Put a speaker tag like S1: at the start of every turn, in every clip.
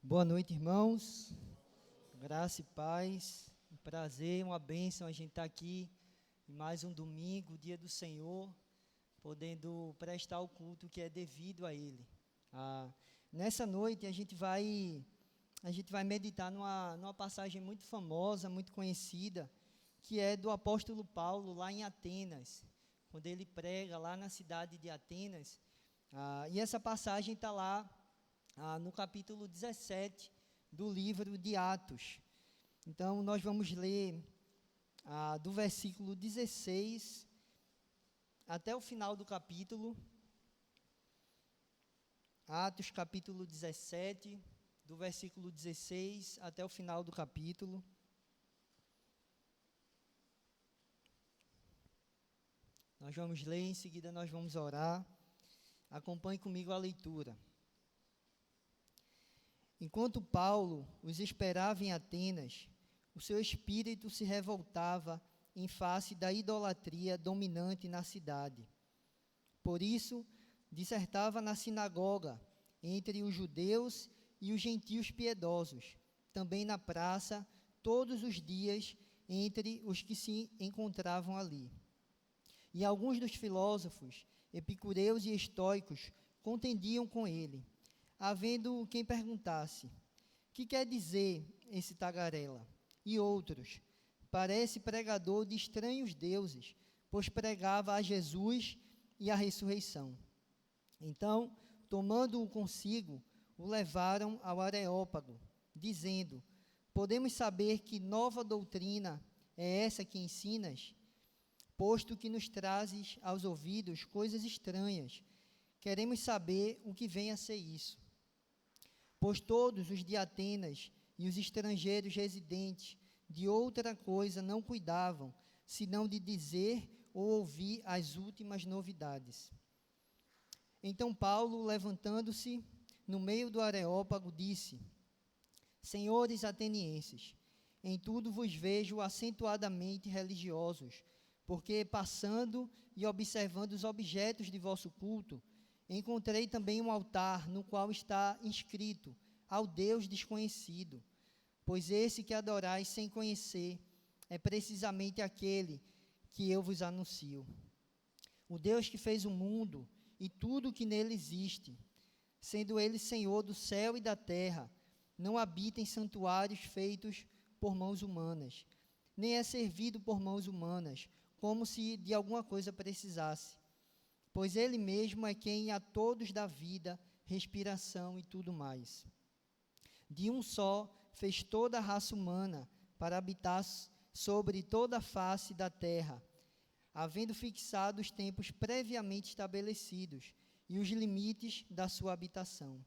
S1: Boa noite, irmãos. Graça e paz. Um prazer, uma bênção a gente estar aqui em mais um domingo, dia do Senhor, podendo prestar o culto que é devido a Ele. Nessa noite a gente vai meditar numa passagem muito famosa, muito conhecida, que é do apóstolo Paulo lá em Atenas, quando ele prega lá na cidade de Atenas. E essa passagem está lá no capítulo 17 do livro de Atos. Então, nós vamos ler do versículo 16 até o final do capítulo. Atos, capítulo 17, do versículo 16 até o final do capítulo. Nós vamos ler, em seguida nós vamos orar. Acompanhe comigo a leitura. Enquanto Paulo os esperava em Atenas, o seu espírito se revoltava em face da idolatria dominante na cidade. Por isso, dissertava na sinagoga, entre os judeus e os gentios piedosos, também na praça, todos os dias, entre os que se encontravam ali. E alguns dos filósofos, epicureus e estoicos, contendiam com ele, havendo quem perguntasse: que quer dizer esse tagarela? E outros: parece pregador de estranhos deuses, pois pregava a Jesus e a ressurreição. Então, tomando-o consigo, o levaram ao Areópago, dizendo: podemos saber que nova doutrina é essa que ensinas? Posto que nos trazes aos ouvidos coisas estranhas, queremos saber o que vem a ser isso. Pois todos os de Atenas e os estrangeiros residentes de outra coisa não cuidavam, senão de dizer ou ouvir as últimas novidades. Então Paulo, levantando-se no meio do Areópago, disse: senhores atenienses, em tudo vos vejo acentuadamente religiosos, porque passando e observando os objetos de vosso culto, encontrei também um altar no qual está inscrito: ao Deus desconhecido. Pois esse que adorais sem conhecer é precisamente aquele que eu vos anuncio. O Deus que fez o mundo e tudo o que nele existe, sendo ele Senhor do céu e da terra, não habita em santuários feitos por mãos humanas, nem é servido por mãos humanas, como se de alguma coisa precisasse. Pois ele mesmo é quem a todos dá vida, respiração e tudo mais. De um só fez toda a raça humana para habitar sobre toda a face da terra, havendo fixado os tempos previamente estabelecidos e os limites da sua habitação,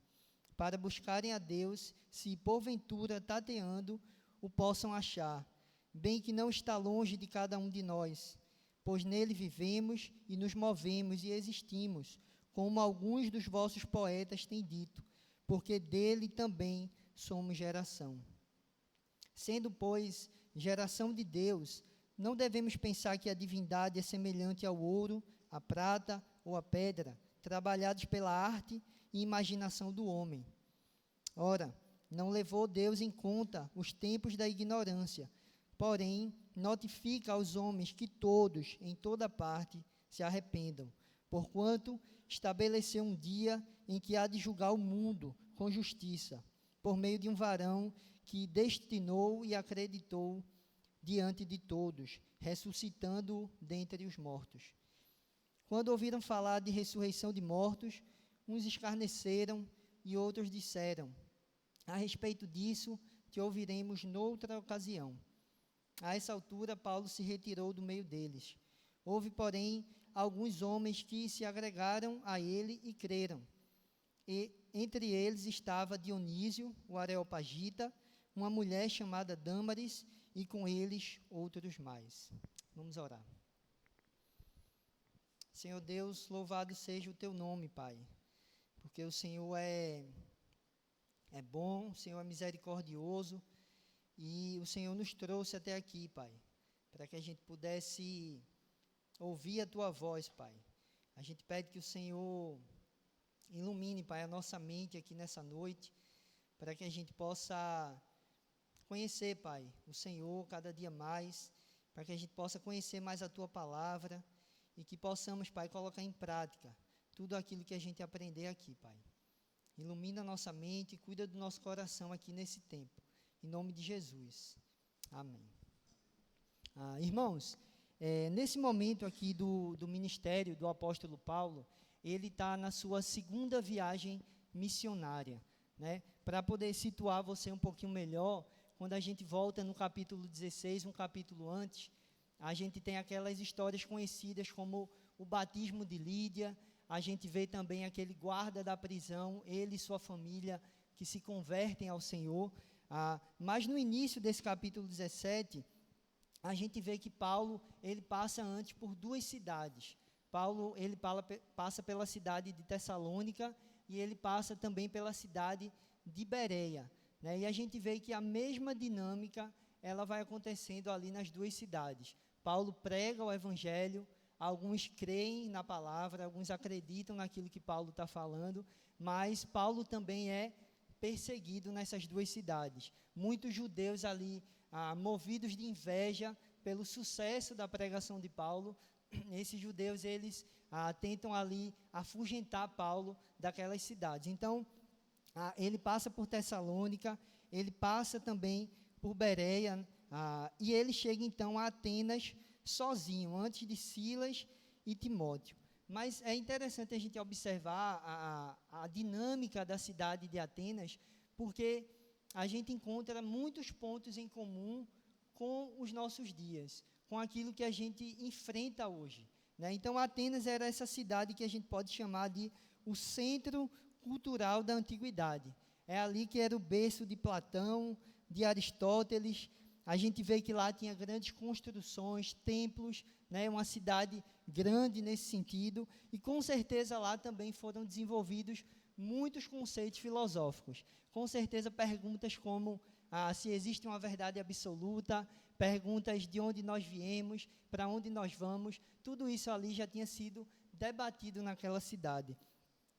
S1: para buscarem a Deus, se porventura tateando o possam achar, bem que não está longe de cada um de nós, pois nele vivemos e nos movemos e existimos, como alguns dos vossos poetas têm dito, porque dele também somos geração. Sendo, pois, geração de Deus, não devemos pensar que a divindade é semelhante ao ouro, à prata ou à pedra, trabalhados pela arte e imaginação do homem. Ora, não levou Deus em conta os tempos da ignorância, porém, notifica aos homens que todos, em toda parte, se arrependam, porquanto estabeleceu um dia em que há de julgar o mundo com justiça, por meio de um varão que destinou e acreditou diante de todos, ressuscitando-o dentre os mortos. Quando ouviram falar de ressurreição de mortos, uns escarneceram e outros disseram: a respeito disso que ouviremos noutra ocasião. A essa altura, Paulo se retirou do meio deles. Houve, porém, alguns homens que se agregaram a ele e creram. E entre eles estava Dionísio, o Areopagita, uma mulher chamada Dâmaris, e com eles outros mais. Vamos orar. Senhor Deus, louvado seja o teu nome, Pai, porque o Senhor é bom, o Senhor é misericordioso, e o Senhor nos trouxe até aqui, Pai, para que a gente pudesse ouvir a Tua voz, Pai. A gente pede que o Senhor ilumine, Pai, a nossa mente aqui nessa noite, para que a gente possa conhecer, Pai, o Senhor cada dia mais, para que a gente possa conhecer mais a Tua palavra e que possamos, Pai, colocar em prática tudo aquilo que a gente aprender aqui, Pai. Ilumina a nossa mente e cuida do nosso coração aqui nesse tempo. Em nome de Jesus. Amém. Irmãos, nesse momento aqui do ministério do apóstolo Paulo, ele está na sua segunda viagem missionária, né? Para poder situar você um pouquinho melhor, quando a gente volta no capítulo 16, um capítulo antes, a gente tem aquelas histórias conhecidas como o batismo de Lídia, a gente vê também aquele guarda da prisão, ele e sua família, que se convertem ao Senhor. Mas no início desse capítulo 17, a gente vê que Paulo, ele passa antes por duas cidades. Paulo, ele passa pela cidade de Tessalônica e ele passa também pela cidade de Bereia, né? E a gente vê que a mesma dinâmica, ela vai acontecendo ali nas duas cidades. Paulo prega o evangelho, alguns creem na palavra, alguns acreditam naquilo que Paulo está falando, mas Paulo também é perseguido nessas duas cidades. Muitos judeus ali, movidos de inveja pelo sucesso da pregação de Paulo, esses judeus, eles tentam ali afugentar Paulo daquelas cidades. Então, ele passa por Tessalônica, ele passa também por Bereia, e ele chega então a Atenas sozinho, antes de Silas e Timóteo. Mas é interessante a gente observar a dinâmica da cidade de Atenas, porque a gente encontra muitos pontos em comum com os nossos dias, com aquilo que a gente enfrenta hoje, né? Então, Atenas era essa cidade que a gente pode chamar de o centro cultural da antiguidade. É ali que era o berço de Platão, de Aristóteles. A gente vê que lá tinha grandes construções, templos, né? Uma cidade grande nesse sentido, e com certeza lá também foram desenvolvidos muitos conceitos filosóficos. Com certeza perguntas como se existe uma verdade absoluta, perguntas de onde nós viemos, para onde nós vamos, tudo isso ali já tinha sido debatido naquela cidade.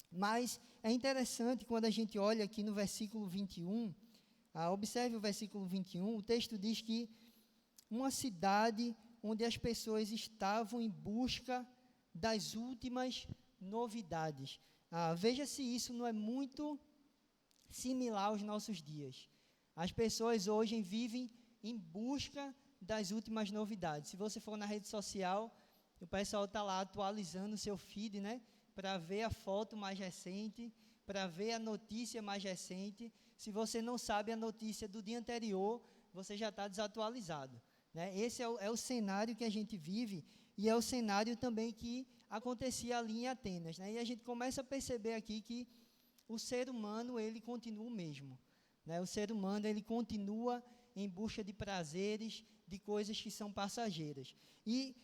S1: Mas é interessante quando a gente olha aqui no versículo 21, observe o versículo 21, o texto diz que uma cidade onde as pessoas estavam em busca das últimas novidades. Veja se isso não é muito similar aos nossos dias. As pessoas hoje vivem em busca das últimas novidades. Se você for na rede social, o pessoal está lá atualizando o seu feed, né? Para ver a foto mais recente, para ver a notícia mais recente. Se você não sabe a notícia do dia anterior, você já está desatualizado, né? Esse é o cenário que a gente vive, e é o cenário também que acontecia ali em Atenas, né? E a gente começa a perceber aqui que o ser humano, ele continua o mesmo, né? O ser humano, ele continua em busca de prazeres, de coisas que são passageiras. E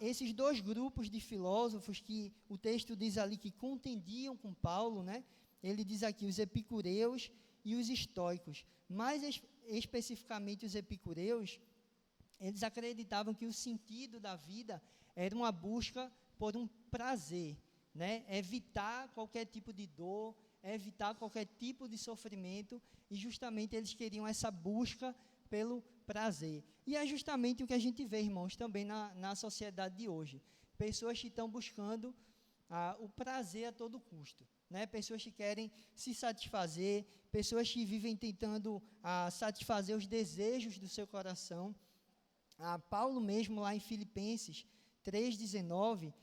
S1: esses dois grupos de filósofos que o texto diz ali que contendiam com Paulo, né? Ele diz aqui os epicureus e os estoicos. Mais especificamente os epicureus, eles acreditavam que o sentido da vida era uma busca por um prazer, né? Evitar qualquer tipo de dor, evitar qualquer tipo de sofrimento, e justamente eles queriam essa busca pelo prazer. E é justamente o que a gente vê, irmãos, também na sociedade de hoje. Pessoas que estão buscando o prazer a todo custo, né? Pessoas que querem se satisfazer, pessoas que vivem tentando satisfazer os desejos do seu coração. Paulo mesmo, lá em Filipenses 3,19,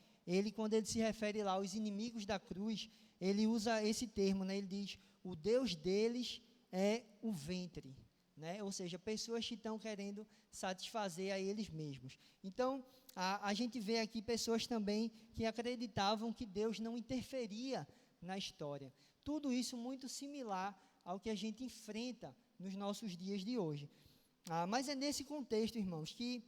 S1: quando ele se refere lá aos inimigos da cruz, ele usa esse termo, né? Ele diz, o Deus deles é o ventre, né? Ou seja, pessoas que estão querendo satisfazer a eles mesmos. Então, a gente vê aqui pessoas também que acreditavam que Deus não interferia na história. Tudo isso muito similar ao que a gente enfrenta nos nossos dias de hoje. Mas é nesse contexto, irmãos, que,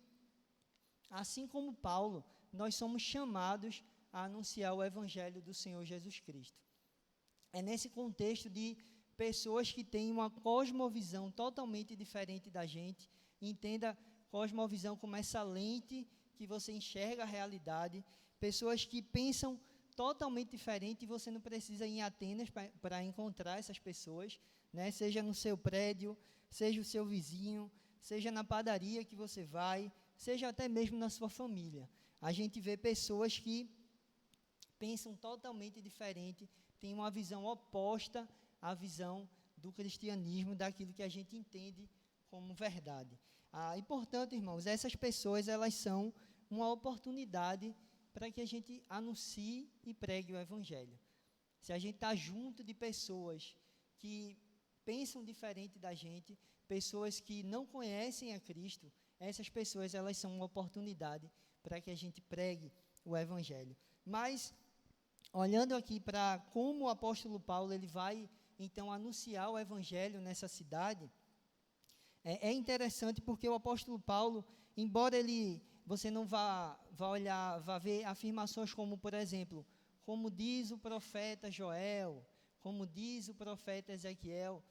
S1: assim como Paulo, nós somos chamados a anunciar o Evangelho do Senhor Jesus Cristo. É nesse contexto de pessoas que têm uma cosmovisão totalmente diferente da gente. Entenda cosmovisão como essa lente que você enxerga a realidade. Pessoas que pensam totalmente diferente, e você não precisa ir em Atenas para encontrar essas pessoas, né? Seja no seu prédio, seja o seu vizinho, seja na padaria que você vai, seja até mesmo na sua família. A gente vê pessoas que pensam totalmente diferente, têm uma visão oposta à visão do cristianismo, daquilo que a gente entende como verdade. E, portanto, irmãos, essas pessoas, elas são uma oportunidade para que a gente anuncie e pregue o Evangelho. Se a gente está junto de pessoas que pensam diferente da gente, pessoas que não conhecem a Cristo, essas pessoas, elas são uma oportunidade para que a gente pregue o Evangelho. Mas, olhando aqui para como o apóstolo Paulo, ele vai, então, anunciar o Evangelho nessa cidade, é interessante porque o apóstolo Paulo, embora você não vá ver afirmações como, por exemplo, como diz o profeta Joel, como diz o profeta Ezequiel,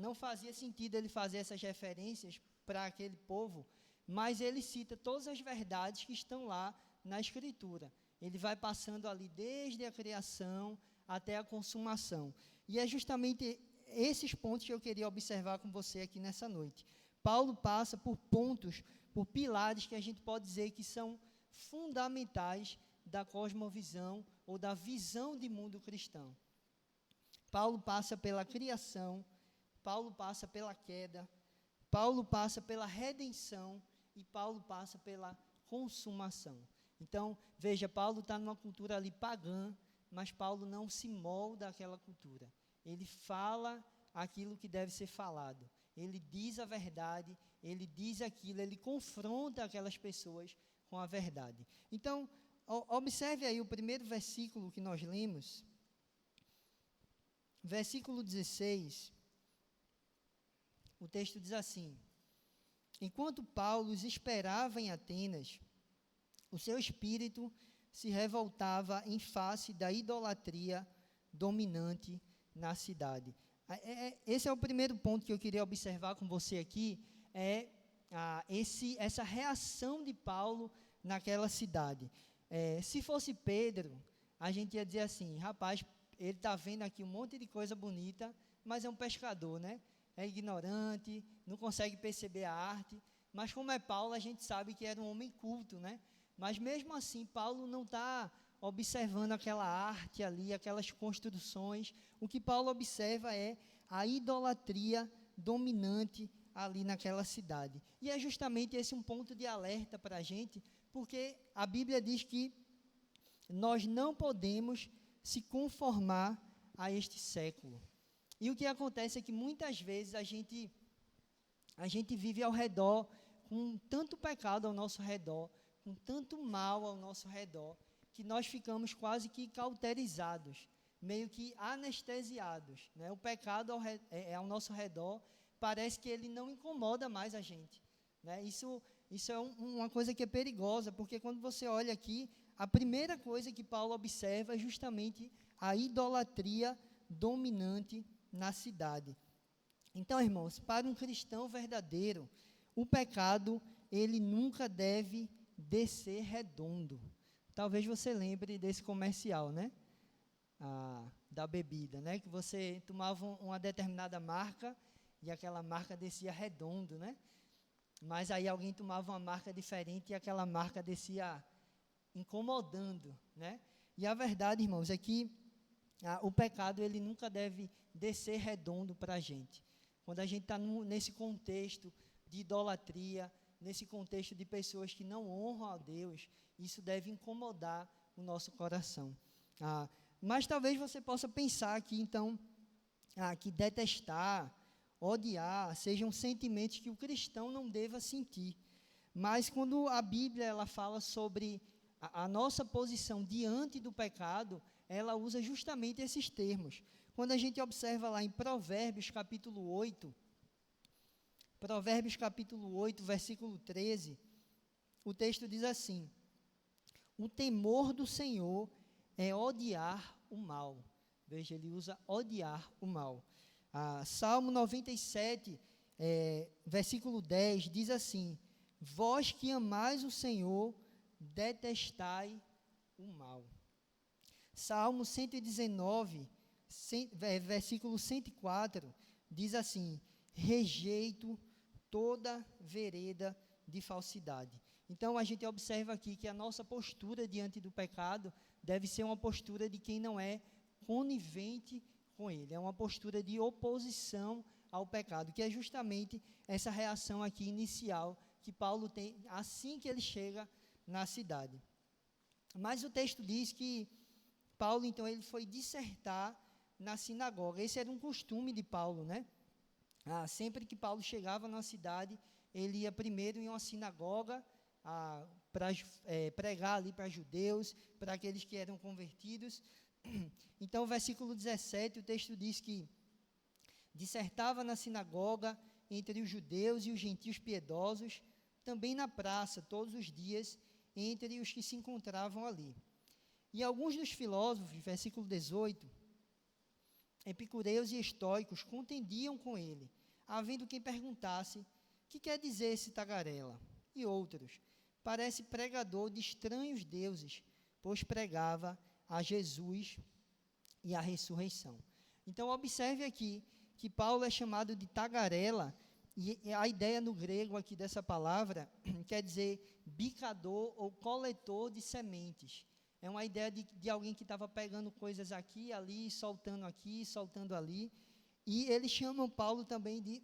S1: não fazia sentido ele fazer essas referências para aquele povo, mas ele cita todas as verdades que estão lá na Escritura. Ele vai passando ali desde a criação até a consumação. E é justamente esses pontos que eu queria observar com você aqui nessa noite. Paulo passa por pontos, por pilares que a gente pode dizer que são fundamentais da cosmovisão ou da visão de mundo cristão. Paulo passa pela criação, Paulo passa pela queda, Paulo passa pela redenção e Paulo passa pela consumação. Então, veja, Paulo está numa cultura ali pagã, mas Paulo não se molda àquela cultura. Ele fala aquilo que deve ser falado. Ele diz a verdade, ele diz aquilo, ele confronta aquelas pessoas com a verdade. Então, observe aí o primeiro versículo que nós lemos, versículo 16, o texto diz assim: enquanto Paulo os esperava em Atenas, o seu espírito se revoltava em face da idolatria dominante na cidade. Esse é o primeiro ponto que eu queria observar com você aqui, essa reação de Paulo naquela cidade. Se fosse Pedro, a gente ia dizer assim, rapaz, ele está vendo aqui um monte de coisa bonita, mas é um pescador, né? É ignorante, não consegue perceber a arte, mas como é Paulo, a gente sabe que era um homem culto, né? Mas mesmo assim, Paulo não está observando aquela arte ali, aquelas construções. O que Paulo observa é a idolatria dominante ali naquela cidade. E é justamente esse um ponto de alerta para a gente, porque a Bíblia diz que nós não podemos se conformar a este século. E o que acontece é que muitas vezes a gente vive ao redor com tanto pecado ao nosso redor, com tanto mal ao nosso redor, que nós ficamos quase que cauterizados, meio que anestesiados, né? O pecado ao nosso redor, parece que ele não incomoda mais a gente, né? Isso é uma coisa que é perigosa, porque quando você olha aqui, a primeira coisa que Paulo observa é justamente a idolatria dominante na cidade. Então, irmãos, para um cristão verdadeiro, o pecado, ele nunca deve descer redondo. Talvez você lembre desse comercial, né? Da bebida, né? Que você tomava uma determinada marca e aquela marca descia redondo, né? Mas aí alguém tomava uma marca diferente e aquela marca descia incomodando, né? E a verdade, irmãos, é que o pecado, ele nunca deve descer redondo para a gente. Quando a gente está nesse contexto de idolatria, nesse contexto de pessoas que não honram a Deus, isso deve incomodar o nosso coração. Mas talvez você possa pensar aqui, então, que detestar, odiar, sejam sentimentos que o cristão não deva sentir. Mas quando a Bíblia ela fala sobre a nossa posição diante do pecado, ela usa justamente esses termos. Quando a gente observa lá em Provérbios capítulo 8, versículo 13, o texto diz assim: o temor do Senhor é odiar o mal. Veja, ele usa odiar o mal. Salmo 97, versículo 10, diz assim: vós que amais o Senhor, detestai o mal. Salmo 119, versículo 104, diz assim: rejeito toda vereda de falsidade. Então, a gente observa aqui que a nossa postura diante do pecado deve ser uma postura de quem não é conivente com ele. É uma postura de oposição ao pecado, que é justamente essa reação aqui inicial que Paulo tem assim que ele chega na cidade. Mas o texto diz que Paulo, então, ele foi dissertar na sinagoga. Esse era um costume de Paulo, né? Sempre que Paulo chegava na cidade, ele ia primeiro em uma sinagoga para pregar ali para judeus, para aqueles que eram convertidos. Então, versículo 17, o texto diz que dissertava na sinagoga entre os judeus e os gentios piedosos, também na praça, todos os dias, entre os que se encontravam ali. E alguns dos filósofos, versículo 18, epicureus e estoicos, contendiam com ele, havendo quem perguntasse: que quer dizer esse tagarela? E outros: parece pregador de estranhos deuses, pois pregava a Jesus e a ressurreição. Então, observe aqui que Paulo é chamado de tagarela, e a ideia no grego aqui dessa palavra quer dizer bicador ou coletor de sementes. É uma ideia de alguém que estava pegando coisas aqui e ali, soltando ali. E eles chamam Paulo também de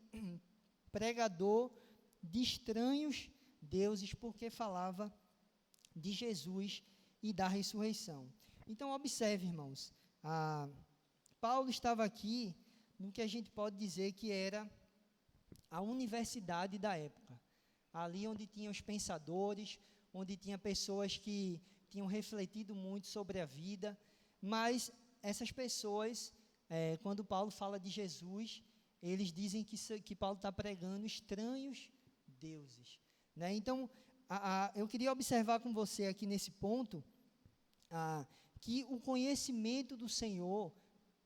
S1: pregador de estranhos deuses, porque falava de Jesus e da ressurreição. Então, observe, irmãos, Paulo estava aqui no que a gente pode dizer que era a universidade da época, ali onde tinha os pensadores, onde tinha pessoas que tinham refletido muito sobre a vida, mas essas pessoas, quando Paulo fala de Jesus, eles dizem que Paulo está pregando estranhos deuses, né? Então, eu queria observar com você aqui nesse ponto, que o conhecimento do Senhor,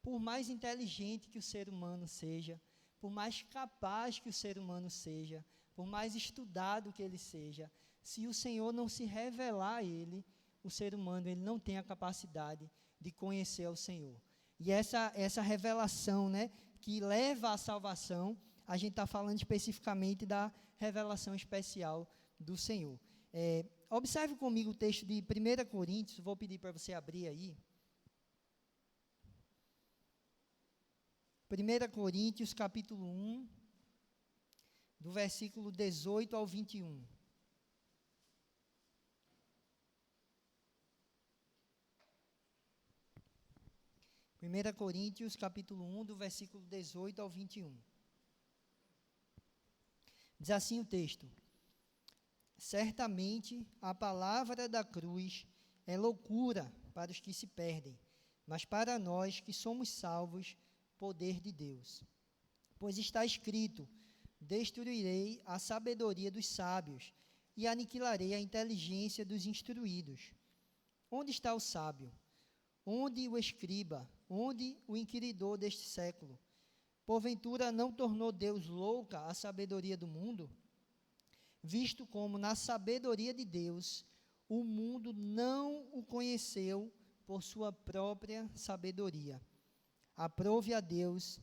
S1: por mais inteligente que o ser humano seja, por mais capaz que o ser humano seja, por mais estudado que ele seja, se o Senhor não se revelar a ele, o ser humano ele não tem a capacidade de conhecer o Senhor. E essa revelação, né, que leva à salvação, a gente está falando especificamente da revelação especial do Senhor. Observe comigo o texto de 1 Coríntios, vou pedir para você abrir aí. 1 Coríntios, capítulo 1, do versículo 18 ao 21. Primeira Coríntios, capítulo 1, do versículo 18 ao 21. Diz assim o texto: certamente a palavra da cruz é loucura para os que se perdem, mas para nós que somos salvos, poder de Deus. Pois está escrito: destruirei a sabedoria dos sábios e aniquilarei a inteligência dos instruídos. Onde está o sábio? Onde o escriba? Onde o inquiridor deste século? Porventura não tornou Deus louca a sabedoria do mundo? Visto como na sabedoria de Deus, o mundo não o conheceu por sua própria sabedoria. Aprove a Deus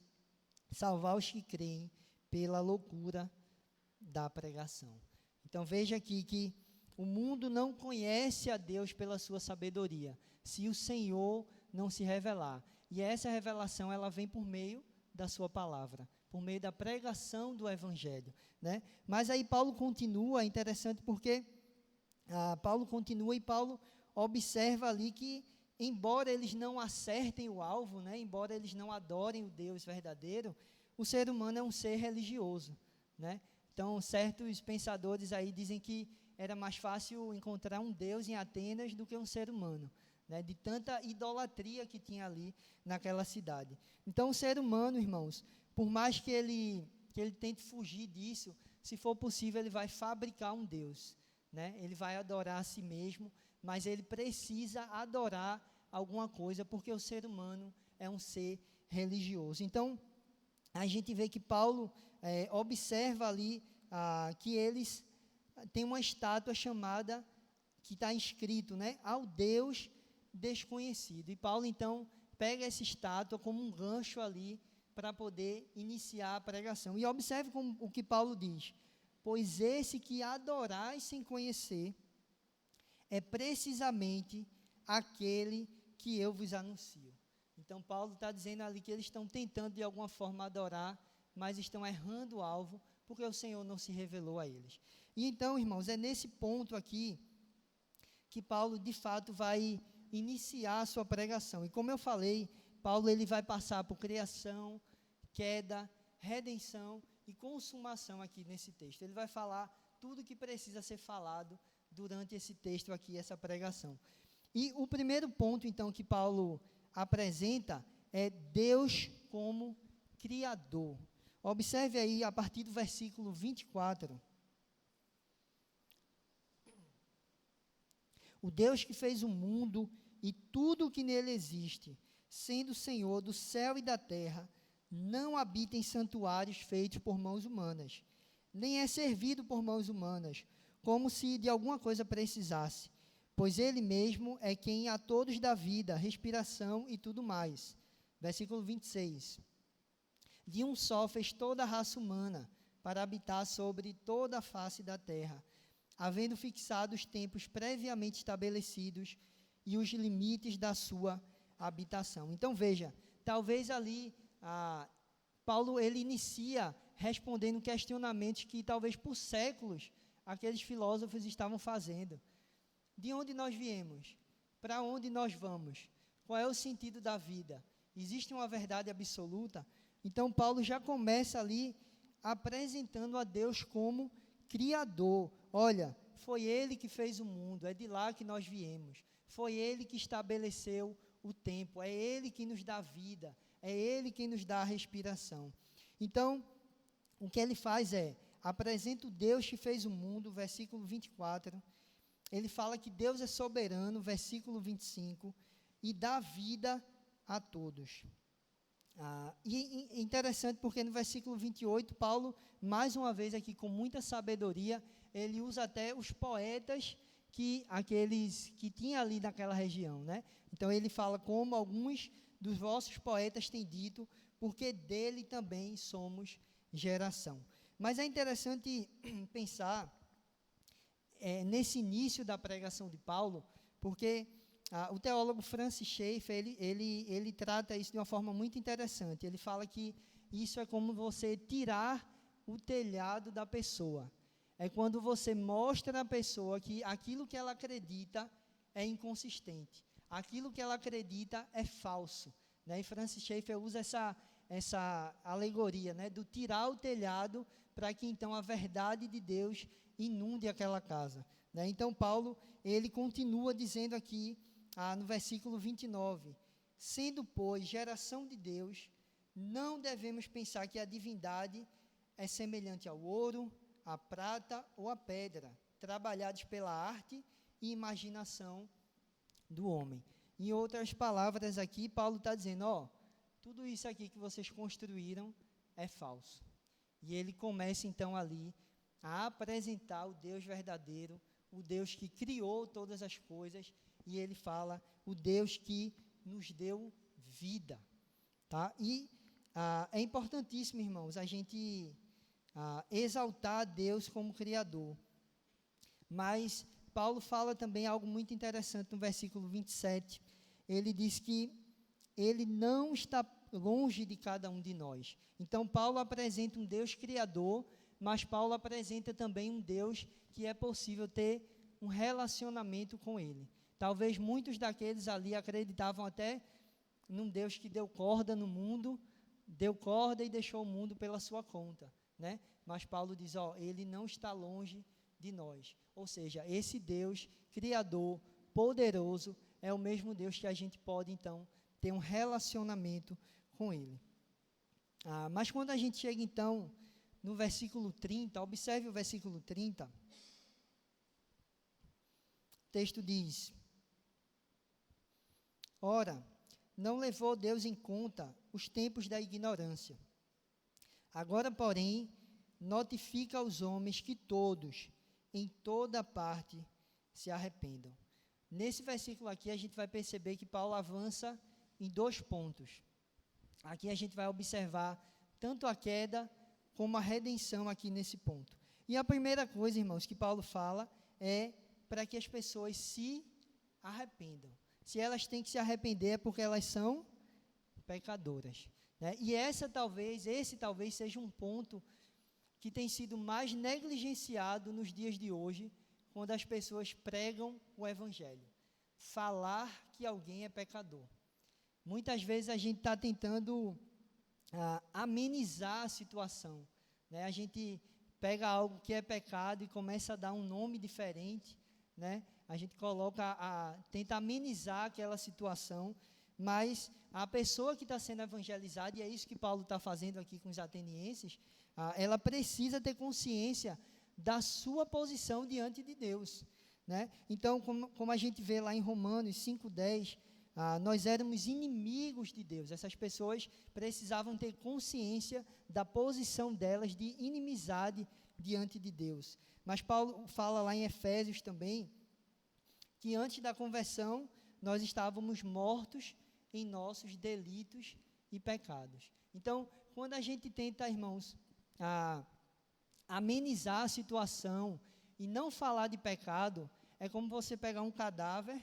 S1: salvar os que creem pela loucura da pregação. Então veja aqui que o mundo não conhece a Deus pela sua sabedoria, se o Senhor não se revelar. E essa revelação, ela vem por meio da sua palavra, por meio da pregação do Evangelho, né? Mas aí Paulo continua, é interessante porque Paulo continua e Paulo observa ali que, embora eles não acertem o alvo, né? Embora eles não adorem o Deus verdadeiro, o ser humano é um ser religioso, né? Então, certos pensadores aí dizem que era mais fácil encontrar um Deus em Atenas do que um ser humano, né, de tanta idolatria que tinha ali naquela cidade. Então, o ser humano, irmãos, por mais que ele tente fugir disso, se for possível, ele vai fabricar um Deus, né? Ele vai adorar a si mesmo, mas ele precisa adorar alguma coisa, porque o ser humano é um ser religioso. Então, a gente vê que Paulo observa ali que eles têm uma estátua chamada, que está escrito, né, ao Deus desconhecido. E Paulo, então, pega essa estátua como um gancho ali para poder iniciar a pregação. E observe como, o que Paulo diz: pois esse que adorais sem conhecer é precisamente aquele que eu vos anuncio. Então, Paulo está dizendo ali que eles estão tentando de alguma forma adorar, mas estão errando o alvo, porque o Senhor não se revelou a eles. E então, irmãos, é nesse ponto aqui que Paulo, de fato, vai iniciar a sua pregação. E como eu falei, Paulo ele vai passar por criação, queda, redenção e consumação aqui nesse texto. Ele vai falar tudo o que precisa ser falado durante esse texto aqui, essa pregação. E o primeiro ponto, então, que Paulo apresenta é Deus como Criador. Observe aí, a partir do versículo 24. O Deus que fez o mundo e tudo o que nele existe, sendo Senhor do céu e da terra, não habita em santuários feitos por mãos humanas, nem é servido por mãos humanas, como se de alguma coisa precisasse, pois ele mesmo é quem a todos dá vida, respiração e tudo mais. Versículo 26. De um só fez toda a raça humana, para habitar sobre toda a face da terra, havendo fixado os tempos previamente estabelecidos e os limites da sua habitação. Então veja, talvez ali Paulo ele inicia respondendo questionamentos que talvez por séculos aqueles filósofos estavam fazendo. De onde nós viemos? Para onde nós vamos? Qual é o sentido da vida? Existe uma verdade absoluta? Então Paulo já começa ali apresentando a Deus como Criador. Olha, foi Ele que fez o mundo, é de lá que nós viemos. Foi Ele que estabeleceu o tempo, é Ele que nos dá vida, é Ele quem nos dá a respiração. Então, o que ele faz é, apresenta o Deus que fez o mundo, versículo 24, ele fala que Deus é soberano, versículo 25, e dá vida a todos. E é interessante porque no versículo 28, Paulo, mais uma vez aqui com muita sabedoria, ele usa até os poetas aqueles que tinha ali naquela região, né? Então ele fala como alguns dos vossos poetas têm dito, porque dele também somos geração. Mas é interessante pensar nesse início da pregação de Paulo, porque o teólogo Francis Schaeffer, ele trata isso de uma forma muito interessante. Ele fala que isso é como você tirar o telhado da pessoa. É quando você mostra à pessoa que aquilo que ela acredita é inconsistente. Aquilo que ela acredita é falso. Né? E Francis Schaeffer usa essa alegoria, né, do tirar o telhado para que então a verdade de Deus inunde aquela casa. Né? Então Paulo, ele continua dizendo aqui, no versículo 29, sendo, pois, geração de Deus, não devemos pensar que a divindade é semelhante ao ouro, à prata ou à pedra, trabalhados pela arte e imaginação do homem. Em outras palavras aqui, Paulo está dizendo, tudo isso aqui que vocês construíram é falso. E ele começa então ali a apresentar o Deus verdadeiro, o Deus que criou todas as coisas, e ele fala o Deus que nos deu vida. Tá? E é importantíssimo, irmãos, a gente exaltar a Deus como Criador. Mas Paulo fala também algo muito interessante no versículo 27. Ele diz que ele não está longe de cada um de nós. Então, Paulo apresenta um Deus criador, mas Paulo apresenta também um Deus que é possível ter um relacionamento com ele. Talvez muitos daqueles ali acreditavam até num Deus que deu corda no mundo, deu corda e deixou o mundo pela sua conta, né? Mas Paulo diz, ele não está longe de nós. Ou seja, esse Deus criador, poderoso, é o mesmo Deus que a gente pode, então, ter um relacionamento com ele. Mas quando a gente chega, então, no versículo 30, observe o versículo 30, o texto diz, ora, não levou Deus em conta os tempos da ignorância. Agora, porém, notifica aos homens que todos, em toda parte, se arrependam. Nesse versículo aqui, a gente vai perceber que Paulo avança em 2 pontos. aqui a gente vai observar tanto a queda como a redenção aqui nesse ponto. E a primeira coisa, irmãos, que Paulo fala é para que as pessoas se arrependam. Se elas têm que se arrepender é porque elas são pecadoras, né? E esse talvez seja um ponto que tem sido mais negligenciado nos dias de hoje, quando as pessoas pregam o evangelho. Falar que alguém é pecador. Muitas vezes a gente está tentando amenizar a situação, né? A gente pega algo que é pecado e começa a dar um nome diferente, né? A gente tenta amenizar aquela situação, mas a pessoa que está sendo evangelizada, e é isso que Paulo está fazendo aqui com os atenienses, ela precisa ter consciência da sua posição diante de Deus, né? Então, como a gente vê lá em Romanos 5:10, nós éramos inimigos de Deus. Essas pessoas precisavam ter consciência da posição delas de inimizade diante de Deus. Mas Paulo fala lá em Efésios também, que antes da conversão, nós estávamos mortos em nossos delitos e pecados. Então, quando a gente tenta, irmãos, amenizar a situação e não falar de pecado, é como você pegar um cadáver,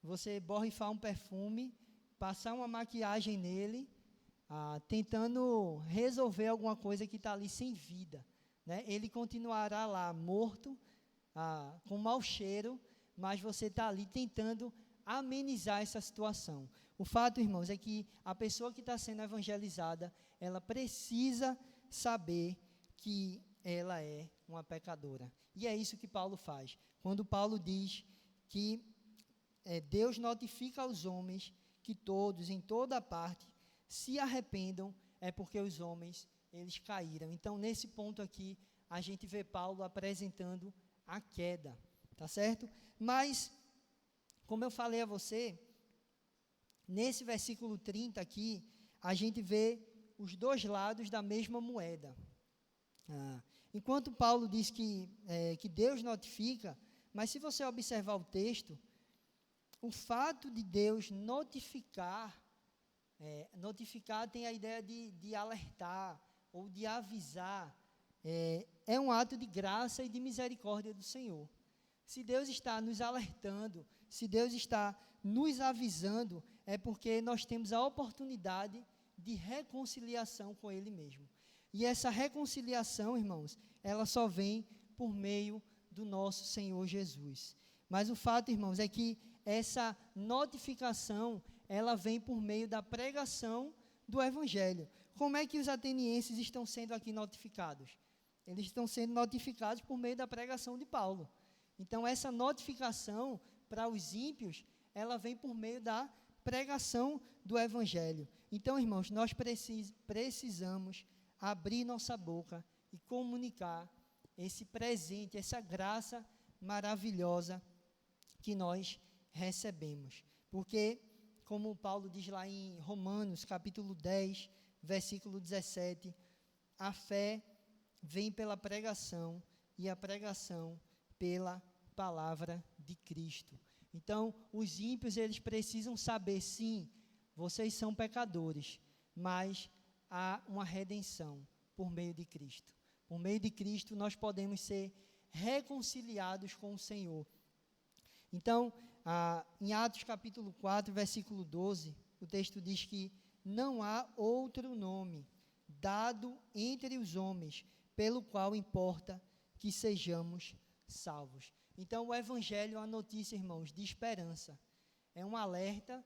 S1: você borrifar um perfume, passar uma maquiagem nele, tentando resolver alguma coisa que está ali sem vida, né? Ele continuará lá morto, com mau cheiro, mas você está ali tentando amenizar essa situação. O fato, irmãos, é que a pessoa que está sendo evangelizada, ela precisa saber que ela é uma pecadora. E é isso que Paulo faz. Quando Paulo diz que Deus notifica aos homens que todos, em toda parte, se arrependam, é porque os homens, eles caíram. Então, nesse ponto aqui, a gente vê Paulo apresentando a queda, tá certo? Mas, como eu falei a você, nesse versículo 30 aqui, a gente vê os dois lados da mesma moeda. Enquanto Paulo diz que Deus notifica, mas se você observar o texto, o fato de Deus notificar tem a ideia de alertar ou de avisar, é um ato de graça e de misericórdia do Senhor. Se Deus está nos alertando, se Deus está nos avisando, é porque nós temos a oportunidade de reconciliação com Ele mesmo. E essa reconciliação, irmãos, ela só vem por meio do nosso Senhor Jesus. Mas o fato, irmãos, é que essa notificação, ela vem por meio da pregação do Evangelho. Como é que os atenienses estão sendo aqui notificados? Eles estão sendo notificados por meio da pregação de Paulo. Então, essa notificação para os ímpios, ela vem por meio da pregação do Evangelho. Então, irmãos, nós precisamos abrir nossa boca e comunicar esse presente, essa graça maravilhosa que nós recebemos. Porque, como Paulo diz lá em Romanos, capítulo 10, versículo 17, a fé vem pela pregação e a pregação pela palavra de Cristo. Então, os ímpios, eles precisam saber, sim, vocês são pecadores, mas há uma redenção por meio de Cristo. Por meio de Cristo, nós podemos ser reconciliados com o Senhor. Então, em Atos capítulo 4, versículo 12, o texto diz que não há outro nome dado entre os homens pelo qual importa que sejamos salvos. Então, o Evangelho é uma notícia, irmãos, de esperança. É um alerta,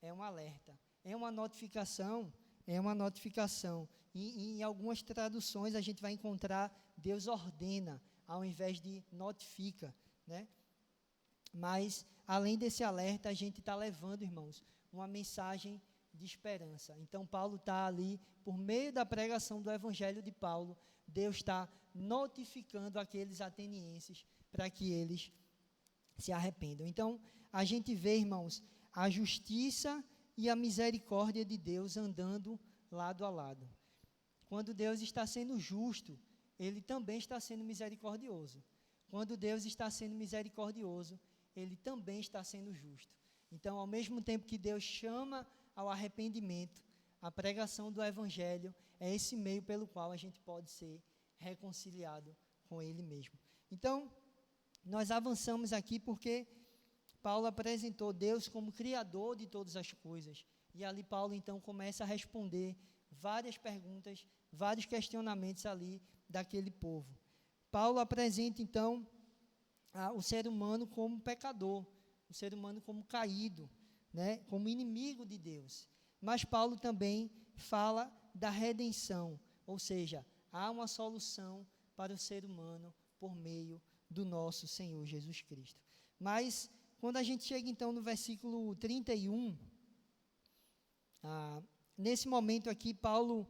S1: é um alerta. É uma notificação, é uma notificação. E em algumas traduções a gente vai encontrar Deus ordena, ao invés de notifica, né? Mas, além desse alerta, a gente está levando, irmãos, uma mensagem de esperança. Então, Paulo está ali, por meio da pregação do Evangelho de Paulo, Deus está notificando aqueles atenienses para que eles se arrependam. Então, a gente vê, irmãos, a justiça e a misericórdia de Deus andando lado a lado. Quando Deus está sendo justo, Ele também está sendo misericordioso. Quando Deus está sendo misericordioso, Ele também está sendo justo. Então, ao mesmo tempo que Deus chama ao arrependimento, A pregação do Evangelho é esse meio pelo qual a gente pode ser reconciliado com Ele mesmo. Então, nós avançamos aqui porque Paulo apresentou Deus como Criador de todas as coisas. E ali Paulo, então, começa a responder várias perguntas, vários questionamentos ali daquele povo. Paulo apresenta, então, o ser humano como pecador, o ser humano como caído, né, como inimigo de Deus. Mas Paulo também fala da redenção, ou seja, há uma solução para o ser humano por meio do nosso Senhor Jesus Cristo. Mas, quando a gente chega então no versículo 31, nesse momento aqui, Paulo,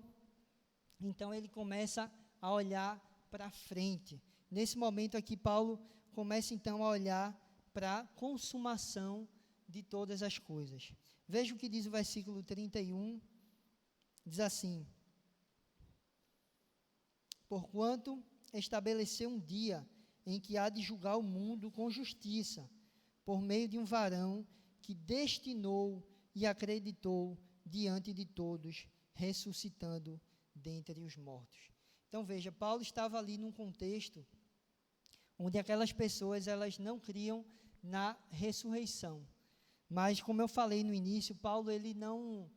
S1: então ele começa a olhar para frente. Nesse momento aqui, Paulo começa então a olhar para a consumação de todas as coisas. Veja o que diz o versículo 31, diz assim: porquanto estabeleceu um dia em que há de julgar o mundo com justiça, por meio de um varão que destinou e acreditou diante de todos, ressuscitando dentre os mortos. Então veja, Paulo estava ali num contexto onde aquelas pessoas elas não criam na ressurreição. Mas como eu falei no início, Paulo ele não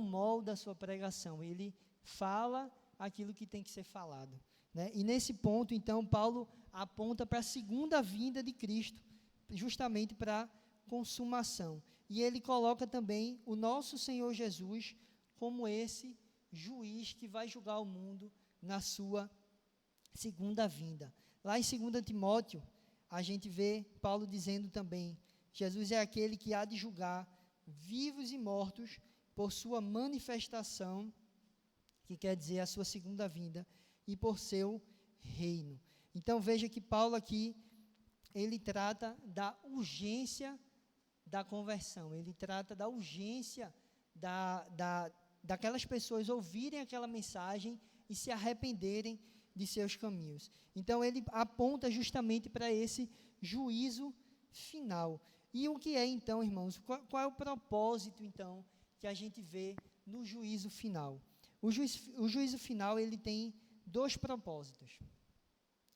S1: molda a sua pregação, ele fala aquilo que tem que ser falado, né? E nesse ponto, então, Paulo aponta para a segunda vinda de Cristo, justamente para a consumação. E ele coloca também o nosso Senhor Jesus como esse juiz que vai julgar o mundo na sua segunda vinda. Lá em 2 Timóteo, a gente vê Paulo dizendo também: Jesus é aquele que há de julgar vivos e mortos por sua manifestação, que quer dizer a sua segunda vinda, e por seu reino. Então veja que Paulo aqui, ele trata da urgência da conversão, ele trata da urgência daquelas pessoas ouvirem aquela mensagem e se arrependerem de seus caminhos. Então ele aponta justamente para esse juízo final. E o que é então, irmãos, qual é o propósito então que a gente vê no juízo final? O juízo final ele tem dois propósitos.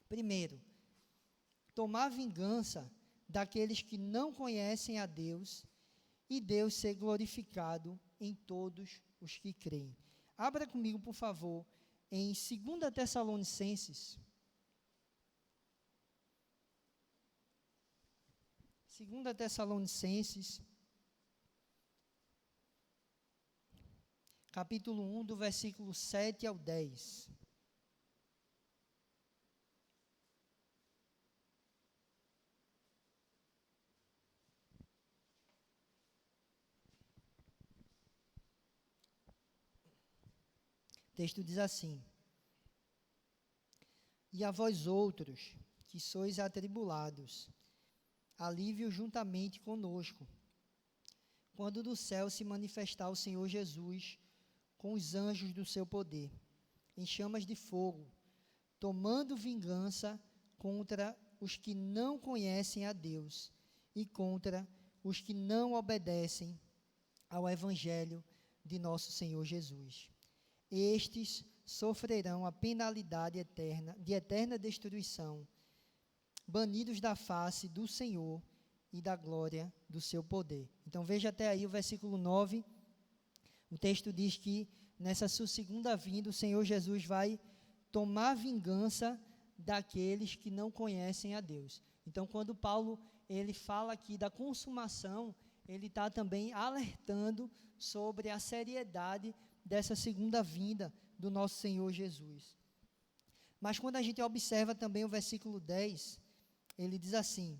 S1: Primeiro, tomar vingança daqueles que não conhecem a Deus e Deus ser glorificado em todos os que creem. Abra comigo, por favor, em 2 Tessalonicenses. 2 Tessalonicenses, capítulo 1, do versículo 7 ao 10. O texto diz assim: e a vós outros, que sois atribulados, alívio juntamente conosco, quando do céu se manifestar o Senhor Jesus com os anjos do seu poder, em chamas de fogo, tomando vingança contra os que não conhecem a Deus e contra os que não obedecem ao Evangelho de nosso Senhor Jesus. Estes sofrerão a penalidade eterna, de eterna destruição, banidos da face do Senhor e da glória do seu poder. Então veja até aí o versículo 9, o texto diz que nessa sua segunda vinda o Senhor Jesus vai tomar vingança daqueles que não conhecem a Deus. Então quando Paulo ele fala aqui da consumação, ele está também alertando sobre a seriedade dessa segunda vinda do nosso Senhor Jesus. Mas quando a gente observa também o versículo 10, ele diz assim: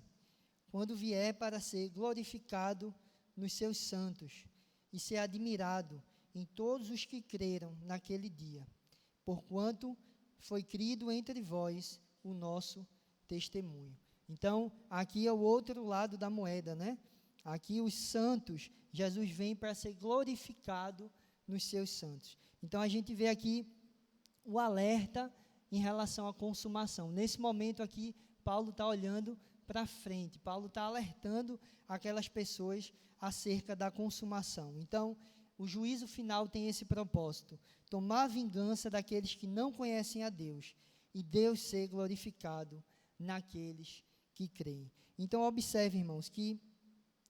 S1: quando vier para ser glorificado nos seus santos e ser admirado em todos os que creram naquele dia, porquanto foi crido entre vós o nosso testemunho. Então, aqui é o outro lado da moeda, né? Aqui os santos, Jesus vem para ser glorificado nos seus santos. Então, a gente vê aqui o alerta em relação à consumação. Nesse momento aqui, Paulo está olhando para frente, Paulo está alertando aquelas pessoas acerca da consumação. Então, o juízo final tem esse propósito: tomar vingança daqueles que não conhecem a Deus e Deus ser glorificado naqueles que creem. Então, observe, irmãos, que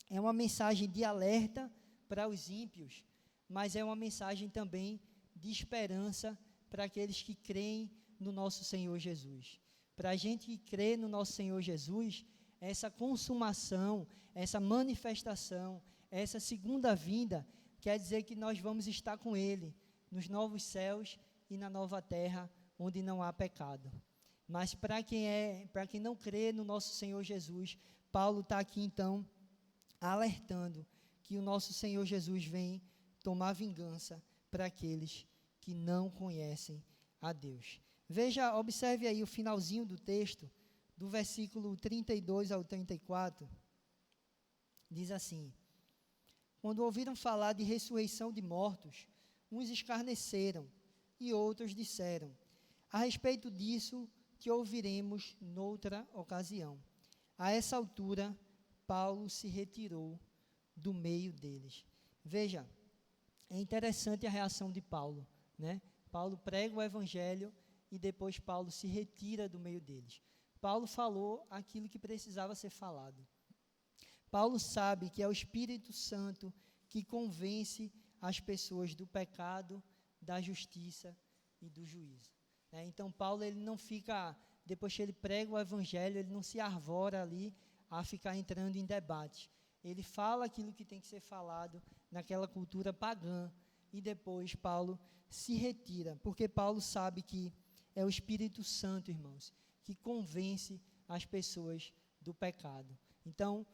S1: é uma mensagem de alerta para os ímpios, mas é uma mensagem também de esperança para aqueles que creem no nosso Senhor Jesus. Para a gente que crê no nosso Senhor Jesus, essa consumação, essa manifestação, essa segunda vinda, quer dizer que nós vamos estar com Ele nos novos céus e na nova terra, onde não há pecado. Mas para quem não crê no nosso Senhor Jesus, Paulo está aqui então alertando que o nosso Senhor Jesus vem tomar vingança para aqueles que não conhecem a Deus. Veja, observe aí o finalzinho do texto, do versículo 32 ao 34, diz assim: quando ouviram falar de ressurreição de mortos, uns escarneceram e outros disseram: a respeito disso que ouviremos noutra ocasião. A essa altura, Paulo se retirou do meio deles. Veja, é interessante a reação de Paulo, né? Paulo prega o evangelho e depois Paulo se retira do meio deles. Paulo falou aquilo que precisava ser falado. Paulo sabe que é o Espírito Santo que convence as pessoas do pecado, da justiça e do juízo. Então, Paulo, ele não fica, depois que ele prega o evangelho, ele não se arvora ali a ficar entrando em debate. Ele fala aquilo que tem que ser falado naquela cultura pagã e depois Paulo se retira, porque Paulo sabe que é o Espírito Santo, irmãos, que convence as pessoas do pecado. Então,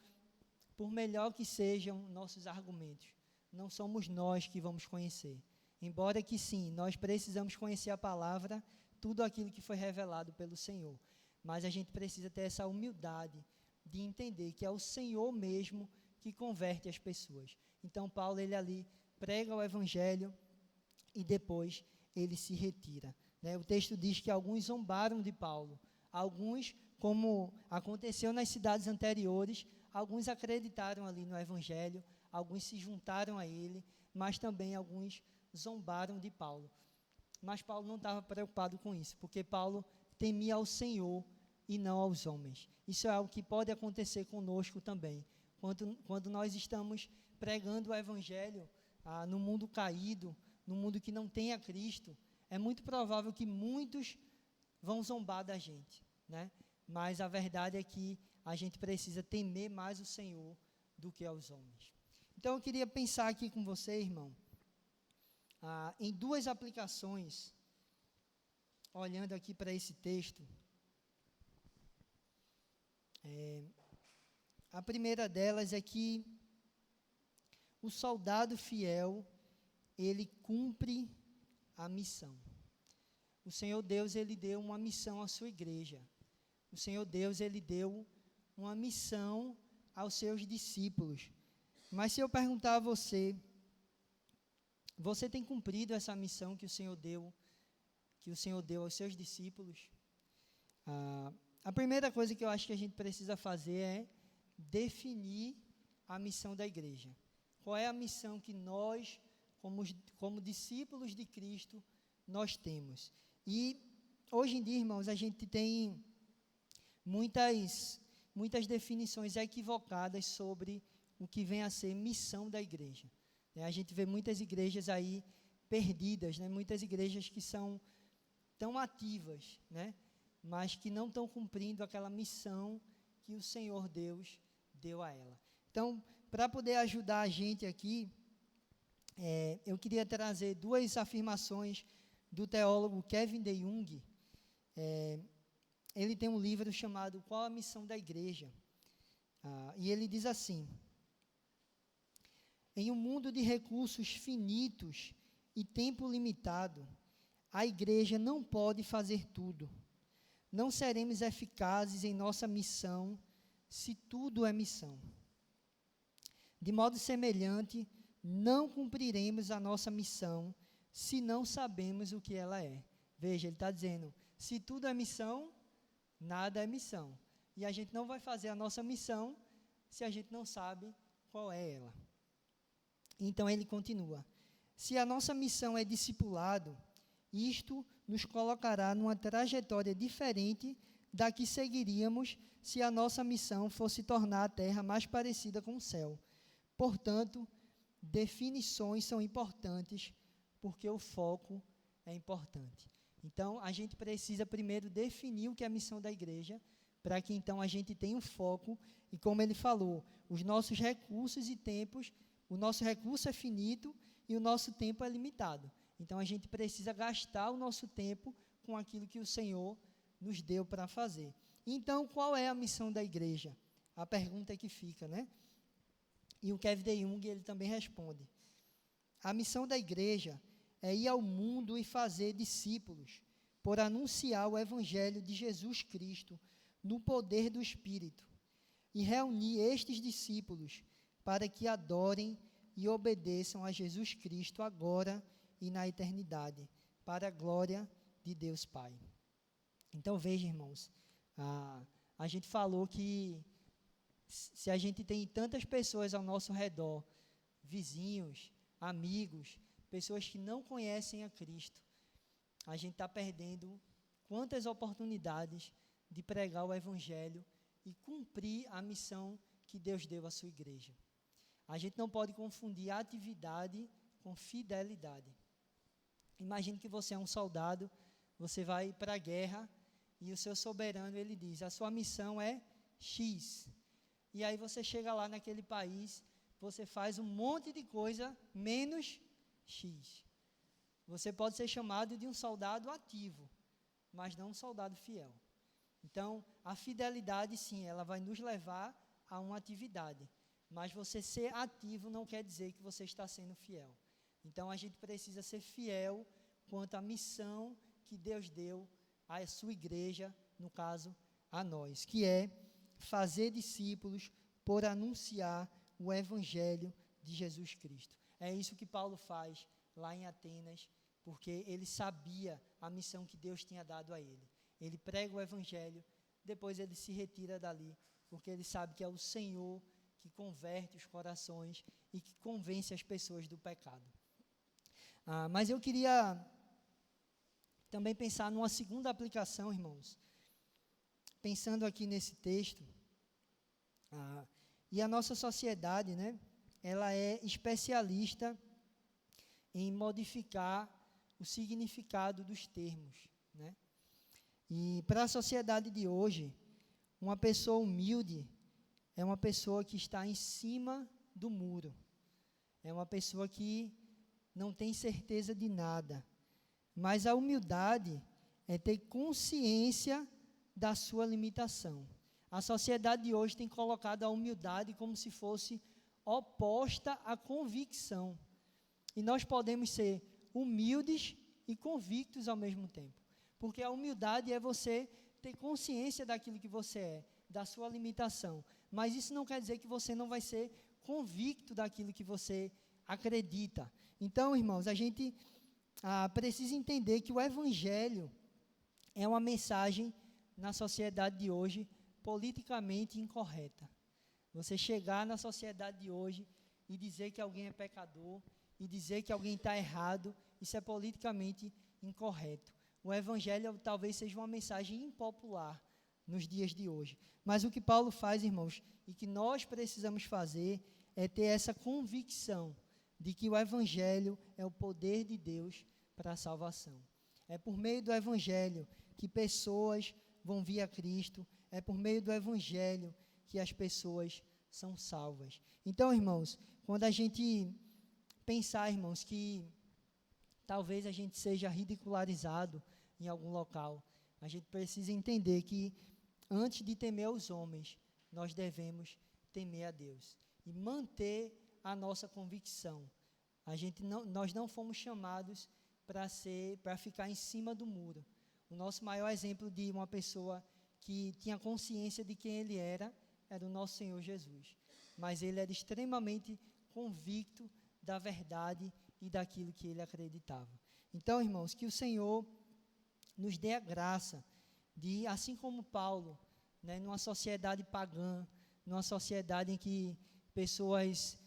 S1: por melhor que sejam nossos argumentos, não somos nós que vamos conhecer. Embora que sim, nós precisamos conhecer a palavra, tudo aquilo que foi revelado pelo Senhor. Mas a gente precisa ter essa humildade de entender que é o Senhor mesmo que converte as pessoas. Então, Paulo, ele ali prega o evangelho e depois ele se retira. O texto diz que alguns zombaram de Paulo. Alguns, como aconteceu nas cidades anteriores, alguns acreditaram ali no evangelho, alguns se juntaram a ele, mas também alguns zombaram de Paulo. Mas Paulo não estava preocupado com isso, porque Paulo temia ao Senhor e não aos homens. Isso é algo que pode acontecer conosco também. Quando nós estamos pregando o evangelho no mundo caído, no mundo que não tem a Cristo, é muito provável que muitos vão zombar da gente, né? Mas a verdade é que a gente precisa temer mais o Senhor do que aos homens. Então, eu queria pensar aqui com você, irmão, em duas aplicações, olhando aqui para esse texto. A primeira delas é que o soldado fiel, ele cumpre a missão. O Senhor Deus, ele deu uma missão à sua igreja. O Senhor Deus, ele deu uma missão aos seus discípulos. Mas se eu perguntar a você, você tem cumprido essa missão que o Senhor deu aos seus discípulos? A primeira coisa que eu acho que a gente precisa fazer é definir a missão da igreja. Qual é a missão que nós, como discípulos de Cristo, nós temos? E hoje em dia, irmãos, a gente tem muitas definições equivocadas sobre o que vem a ser missão da igreja. A gente vê muitas igrejas aí perdidas, muitas igrejas que são tão ativas, mas que não estão cumprindo aquela missão que o Senhor Deus deu a ela. Então, para poder ajudar a gente aqui, eu queria trazer duas afirmações do teólogo Kevin DeYoung. Ele tem um livro chamado Qual a Missão da Igreja? E ele diz assim: em um mundo de recursos finitos e tempo limitado, a igreja não pode fazer tudo. Não seremos eficazes em nossa missão se tudo é missão. De modo semelhante, não cumpriremos a nossa missão se não sabemos o que ela é. Veja, ele está dizendo, se tudo é missão, nada é missão. E a gente não vai fazer a nossa missão se a gente não sabe qual é ela. Então ele continua: Se a nossa missão é discipulado, isto nos colocará numa trajetória diferente da que seguiríamos se a nossa missão fosse tornar a terra mais parecida com o céu. Portanto, definições são importantes, porque o foco é importante. Então, a gente precisa primeiro definir o que é a missão da igreja, para que então a gente tenha um foco, e como ele falou, os nossos recursos e tempos, o nosso recurso é finito e o nosso tempo é limitado. Então, a gente precisa gastar o nosso tempo com aquilo que o Senhor nos deu para fazer. Então, qual é a missão da igreja? A pergunta que fica, né? E o Kevin DeYoung, ele também responde. A missão da igreja é ir ao mundo e fazer discípulos, por anunciar o evangelho de Jesus Cristo no poder do Espírito, e reunir estes discípulos para que adorem e obedeçam a Jesus Cristo agora e na eternidade, para a glória de Deus Pai. Então, veja, irmãos, a gente falou que se a gente tem tantas pessoas ao nosso redor, vizinhos, amigos, pessoas que não conhecem a Cristo, a gente está perdendo quantas oportunidades de pregar o Evangelho e cumprir a missão que Deus deu à sua igreja. A gente não pode confundir atividade com fidelidade. Imagine que você é um soldado, você vai para a guerra e o seu soberano, ele diz, a sua missão é X. E aí você chega lá naquele país, você faz um monte de coisa menos X. Você pode ser chamado de um soldado ativo, mas não um soldado fiel. Então, a fidelidade, sim, ela vai nos levar a uma atividade. Mas você ser ativo não quer dizer que você está sendo fiel. Então, a gente precisa ser fiel quanto à missão que Deus deu à sua igreja, no caso, a nós, que é fazer discípulos por anunciar o evangelho de Jesus Cristo. É isso que Paulo faz lá em Atenas, porque ele sabia a missão que Deus tinha dado a ele. Ele prega o evangelho, depois ele se retira dali, porque ele sabe que é o Senhor que converte os corações e que convence as pessoas do pecado. Mas eu queria também pensar numa segunda aplicação, irmãos. Pensando aqui nesse texto, e a nossa sociedade, né, ela é especialista em modificar o significado dos termos, né? E para a sociedade de hoje, uma pessoa humilde é uma pessoa que está em cima do muro, é uma pessoa que não tem certeza de nada, mas a humildade é ter consciência da sua limitação. A sociedade de hoje tem colocado a humildade como se fosse oposta à convicção. E nós podemos ser humildes e convictos ao mesmo tempo. Porque a humildade é você ter consciência daquilo que você é, da sua limitação. Mas isso não quer dizer que você não vai ser convicto daquilo que você acredita. Então, irmãos, a gente precisa entender que o Evangelho é uma mensagem na sociedade de hoje politicamente incorreta. Você chegar na sociedade de hoje e dizer que alguém é pecador, e dizer que alguém está errado, isso é politicamente incorreto. O Evangelho talvez seja uma mensagem impopular nos dias de hoje. Mas o que Paulo faz, irmãos, e que nós precisamos fazer, é ter essa convicção de que o Evangelho é o poder de Deus para a salvação. É por meio do Evangelho que pessoas vão vir a Cristo, é por meio do Evangelho que as pessoas são salvas. Então, irmãos, quando a gente pensar, irmãos, que talvez a gente seja ridicularizado em algum local, a gente precisa entender que antes de temer aos homens, nós devemos temer a Deus e manter a nossa convicção. Nós não fomos chamados para ficar em cima do muro. O nosso maior exemplo de uma pessoa que tinha consciência de quem ele era o nosso Senhor Jesus. Mas ele era extremamente convicto da verdade e daquilo que ele acreditava. Então, irmãos, que o Senhor nos dê a graça de, assim como Paulo, né, numa sociedade pagã, numa sociedade em que pessoas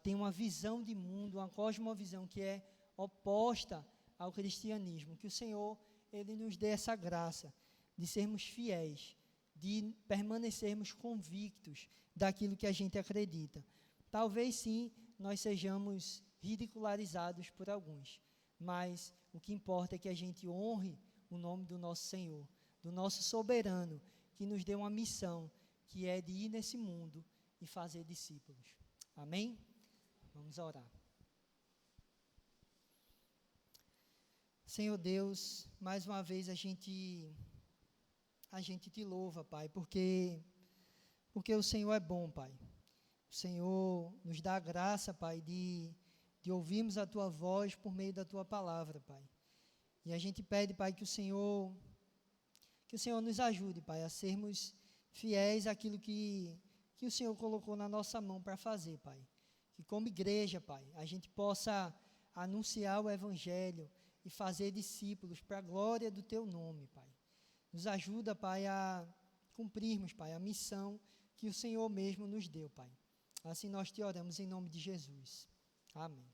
S1: tem uma visão de mundo, uma cosmovisão que é oposta ao cristianismo. Que o Senhor, Ele nos dê essa graça de sermos fiéis, de permanecermos convictos daquilo que a gente acredita. Talvez sim, nós sejamos ridicularizados por alguns, mas o que importa é que a gente honre o nome do nosso Senhor, do nosso soberano, que nos deu uma missão, que é de ir nesse mundo e fazer discípulos. Amém? Vamos orar. Senhor Deus, mais uma vez a gente te louva, Pai, porque o Senhor é bom, Pai. O Senhor nos dá a graça, Pai, de ouvirmos a Tua voz por meio da Tua palavra, Pai. E a gente pede, Pai, que o Senhor nos ajude, Pai, a sermos fiéis àquilo que o Senhor colocou na nossa mão para fazer, Pai. Que como igreja, Pai, a gente possa anunciar o Evangelho e fazer discípulos para a glória do Teu nome, Pai. Nos ajuda, Pai, a cumprirmos, Pai, a missão que o Senhor mesmo nos deu, Pai. Assim nós te oramos em nome de Jesus. Amém.